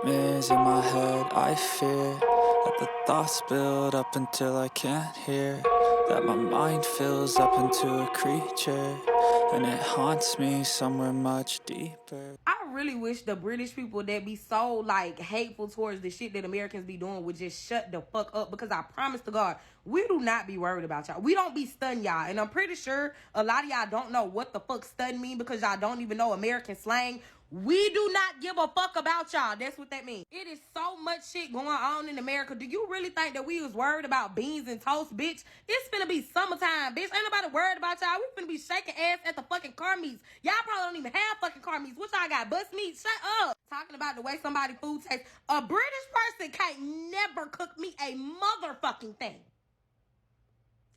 nightmares in my head, I fear that the thoughts build up until I can't hear, that my mind fills up into a creature, and it haunts me somewhere much deeper. I really wish the British people that be so like hateful towards the shit that Americans be doing would just shut the fuck up, because I promise to God, we do not be worried about y'all. We don't be stunned, y'all. And I'm pretty sure a lot of y'all don't know what the fuck stun mean, because y'all don't even know American slang. We do not give a fuck about y'all. That's what that means. It is so much shit going on in America. Do you really think that we was worried about beans and toast, bitch? It's finna be summertime, bitch. Ain't nobody worried about y'all. We finna be shaking ass at the fucking car meets. Y'all probably don't even have fucking car meets. What y'all got? Bus meat? Shut up. Talking about the way somebody food tastes. A British person can't never cook me a motherfucking thing.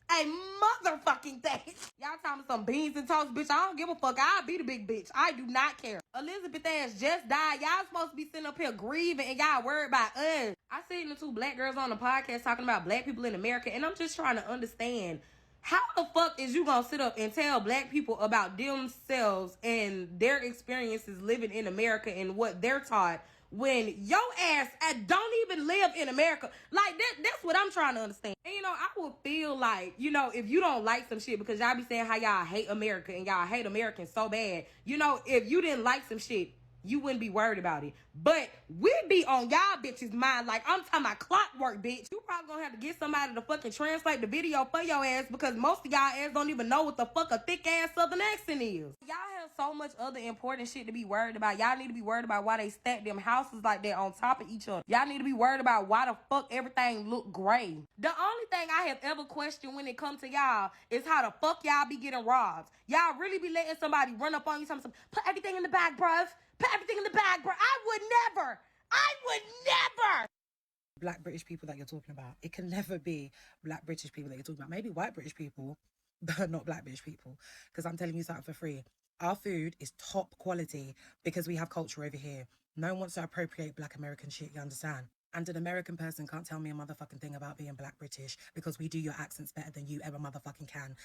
A motherfucking thing. Y'all talking some beans and toast, bitch. I don't give a fuck. I'll be the big bitch. I do not care. Elizabeth ass just died. Y'all supposed to be sitting up here grieving and y'all worried about us. I seen the two black girls on the podcast talking about black people in America, and I'm just trying to understand, how the fuck is you gonna sit up and tell black people about themselves and their experiences living in America and what they're taught, when your ass don't even live in America? Like, that's what I'm trying to understand. And I would feel like, if you don't like some shit, because y'all be saying how y'all hate America and y'all hate Americans so bad, if you didn't like some shit, you wouldn't be worried about it. But we be on y'all bitches' mind like I'm talking about clockwork, bitch. You probably gonna have to get somebody to fucking translate the video for your ass, because most of y'all ass don't even know what the fuck a thick ass southern accent is. Y'all have so much other important shit to be worried about. Y'all need to be worried about why they stack them houses like that on top of each other. Y'all need to be worried about why the fuck everything look gray. The only thing I have ever questioned when it comes to y'all is how the fuck y'all be getting robbed. Y'all really be letting somebody run up on you, something, put everything in the bag, bruv. Put everything in the bag, bro. I would never. Black British people that you're talking about. It can never be black British people that you're talking about. Maybe white British people, but not black British people. Because I'm telling you something for free. Our food is top quality because we have culture over here. No one wants to appropriate black American shit, you understand? And an American person can't tell me a motherfucking thing about being black British, because we do your accents better than you ever motherfucking can.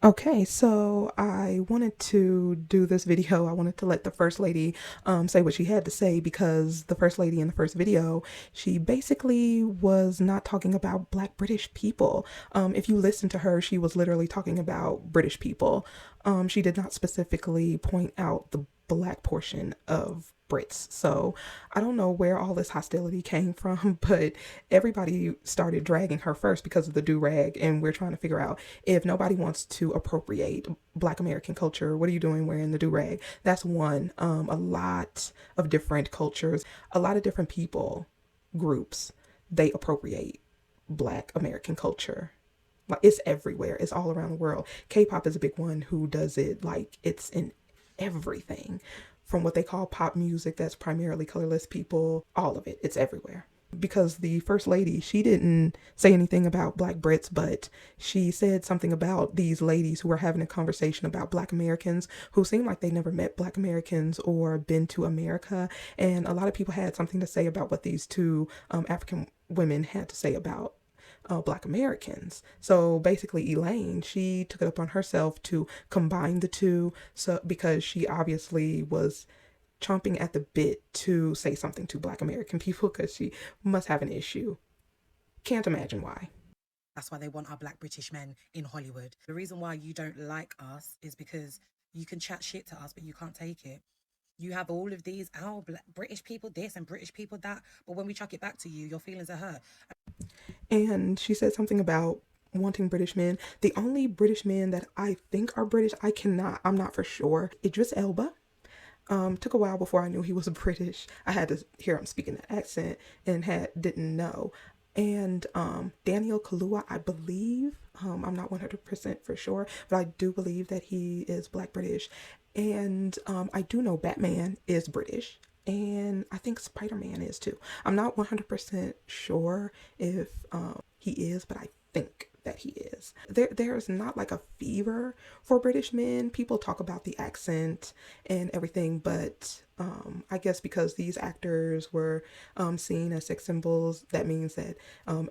Okay, so I wanted to do this video. I wanted to let the first lady say what she had to say, because the first lady in the first video, she basically was not talking about black British people. If you listen to her, she was literally talking about British people. She did not specifically point out the black portion of Brits. So I don't know where all this hostility came from, but everybody started dragging her first because of the do-rag, and we're trying to figure out, if nobody wants to appropriate black American culture, what are you doing wearing the do-rag? That's one. A lot of different cultures, a lot of different people, groups, they appropriate black American culture. Like, it's everywhere. It's all around the world. K-pop is a big one who does it. Like, it's in everything, from what they call pop music that's primarily colorless people, all of it. It's everywhere. Because the first lady, she didn't say anything about black Brits, but she said something about these ladies who were having a conversation about black Americans who seemed like they never met black Americans or been to America. And a lot of people had something to say about what these two African women had to say about black Americans. So basically Elaine, she took it up on herself to combine the two, so because she obviously was chomping at the bit to say something to black American people, because she must have an issue. Can't imagine why. That's why they want our black British men in Hollywood. The reason why you don't like us is because you can chat shit to us, but you can't take it. You have all of these, British people this and British people that, but when we chuck it back to you, your feelings are hurt. And she said something about wanting British men. The only British men that I think are British, I'm not for sure. Idris Elba. Took a while before I knew he was British. I had to hear him speaking that accent and didn't know. And Daniel Kaluuya, I believe, I'm not 100% for sure, but I do believe that he is black British. And I do know Batman is British. And I think Spider-Man is too. I'm not 100% sure if he is, but I think that he is. There's not like a fever for British men. People talk about the accent and everything, but I guess because these actors were seen as sex symbols, that means that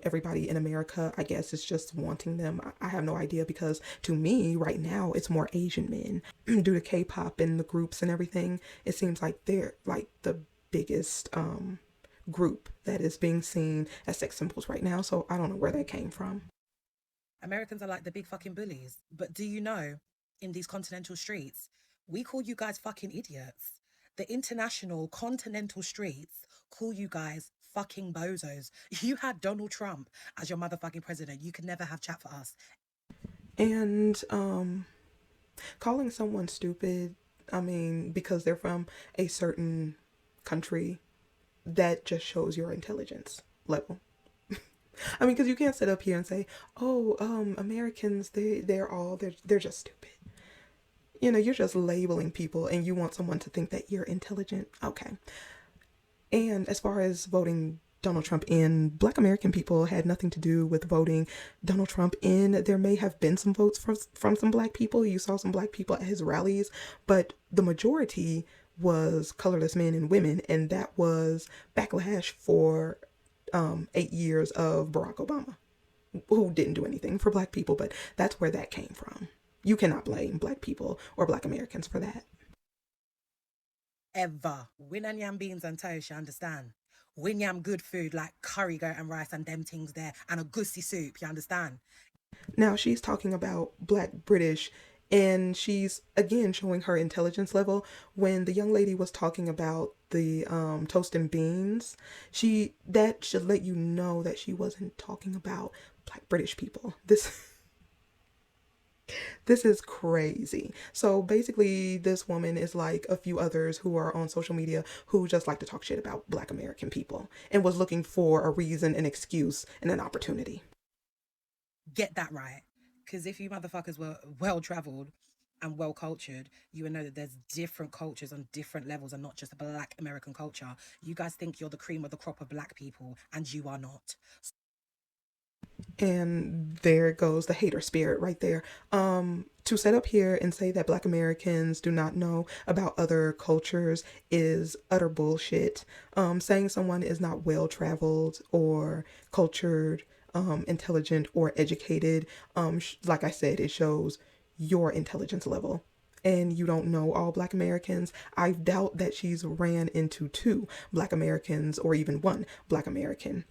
everybody in America, I guess, is just wanting them. I have no idea, because to me right now it's more Asian men due to K-pop and the groups and everything. It seems like they're like the biggest group that is being seen as sex symbols right now. So I don't know where that came from. Americans are like the big fucking bullies. But do you know, in these continental streets, we call you guys fucking idiots. The international continental streets call you guys fucking bozos. You had Donald Trump as your motherfucking president. You could never have chat for us. And calling someone stupid, I mean, because they're from a certain country, that just shows your intelligence level. I mean, because you can't sit up here and say, "Oh, Americans, they're just stupid." You know, you're just labeling people, and you want someone to think that you're intelligent. Okay. And as far as voting Donald Trump in, Black American people had nothing to do with voting Donald Trump in. There may have been some votes from some Black people. You saw some Black people at his rallies, but the majority was colorless men and women, and that was backlash for 8 years of Barack Obama, who didn't do anything for Black people, but that's where that came from. You cannot blame Black people or Black Americans for that. Ever. Win and yam beans and toast, you understand? Win yam good food like curry goat and rice and them things there and a goosey soup, you understand? Now she's talking about Black British, and she's again showing her intelligence level. When the young lady was talking about the toast and beans, that should let you know that she wasn't talking about Black British people. This is crazy. So basically, this woman is like a few others who are on social media who just like to talk shit about Black American people and was looking for a reason, an excuse, and an opportunity. Get that right. Because if you motherfuckers were well traveled and well cultured, you would know that there's different cultures on different levels and not just a Black American culture. You guys think you're the cream of the crop of Black people, and you are not. And there goes the hater spirit right there. To set up here and say that Black Americans do not know about other cultures is utter bullshit. Saying someone is not well traveled or cultured, intelligent or educated, like I said, it shows your intelligence level. And you don't know all Black Americans. I doubt that she's ran into 2 Black Americans or even 1 Black American.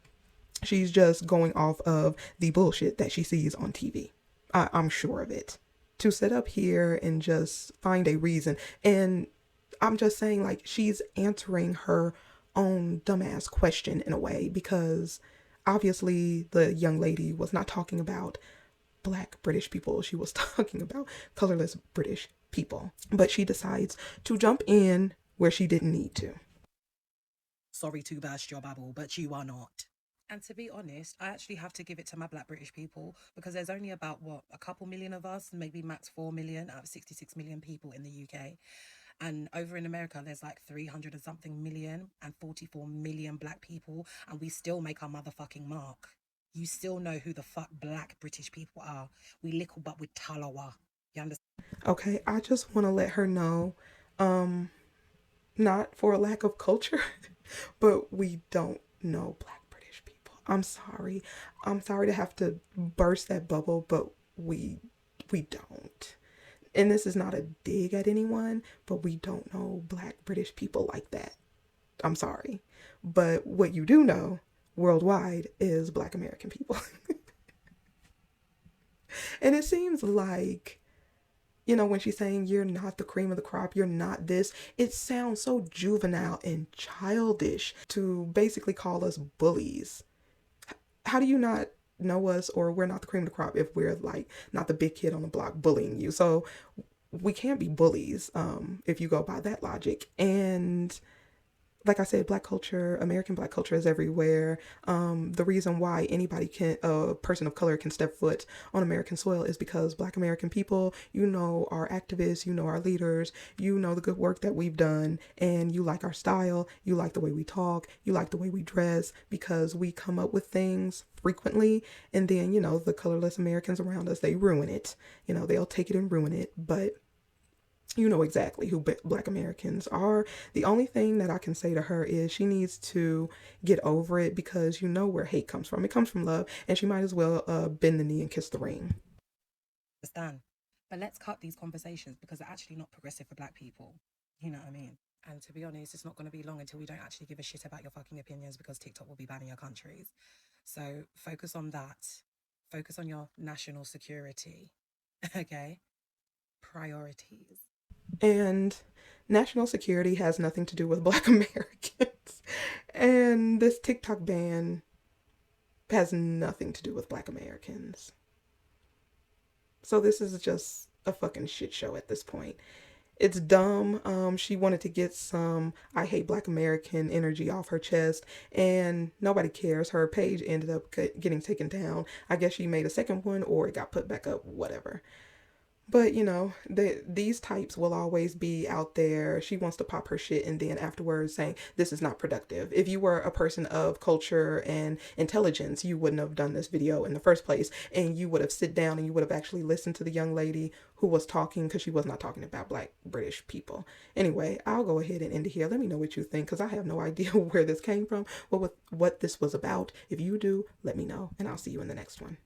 She's just going off of the bullshit that she sees on TV. I'm sure of it. To sit up here and just find a reason. And I'm just saying, like, she's answering her own dumbass question in a way, because obviously the young lady was not talking about Black British people. She was talking about colorless British people. But she decides to jump in where she didn't need to. Sorry to burst your bubble, but you are not. And to be honest, I actually have to give it to my Black British people, because there's only about, a couple million of us, maybe max 4 million out of 66 million people in the UK. And over in America, there's like 300 and something million and 44 million Black people. And we still make our motherfucking mark. You still know who the fuck Black British people are. We little but with talawa. You understand? Okay, I just want to let her know, not for a lack of culture, but we don't know Black British people. I'm sorry. I'm sorry to have to burst that bubble, but we don't. And this is not a dig at anyone, but we don't know Black British people like that. I'm sorry. But what you do know worldwide is Black American people. And it seems like, when she's saying you're not the cream of the crop, you're not this, it sounds so juvenile and childish to basically call us bullies. How do you not know us, or we're not the cream of the crop, if we're like not the big kid on the block bullying you? So we can't be bullies, if you go by that logic. And like I said, Black culture, American Black culture is everywhere. The reason why a person of color can step foot on American soil is because Black American people, are activists, our leaders, the good work that we've done, and you like our style, you like the way we talk, you like the way we dress, because we come up with things frequently, and then, the colorless Americans around us, they ruin it. They'll take it and ruin it, but you know exactly who Black Americans are. The only thing that I can say to her is she needs to get over it, because where hate comes from. It comes from love, and she might as well bend the knee and kiss the ring. Understand? But let's cut these conversations, because they're actually not progressive for Black people. You know what I mean? And to be honest, it's not going to be long until we don't actually give a shit about your fucking opinions because TikTok will be banning your countries. So focus on that. Focus on your national security. Okay? Priorities. And national security has nothing to do with Black Americans. And this TikTok ban has nothing to do with Black Americans. So this is just a fucking shit show at this point. It's dumb. She wanted to get some I hate Black American energy off her chest, and nobody cares. Her page ended up getting taken down. I guess she made a second one, or it got put back up, whatever. But, you know, these types will always be out there. She wants to pop her shit and then afterwards saying, this is not productive. If you were a person of culture and intelligence, you wouldn't have done this video in the first place. And you would have sit down and you would have actually listened to the young lady who was talking, because she was not talking about Black British people. Anyway, I'll go ahead and end it here. Let me know what you think, because I have no idea where this came from, what this was about. If you do, let me know, and I'll see you in the next one.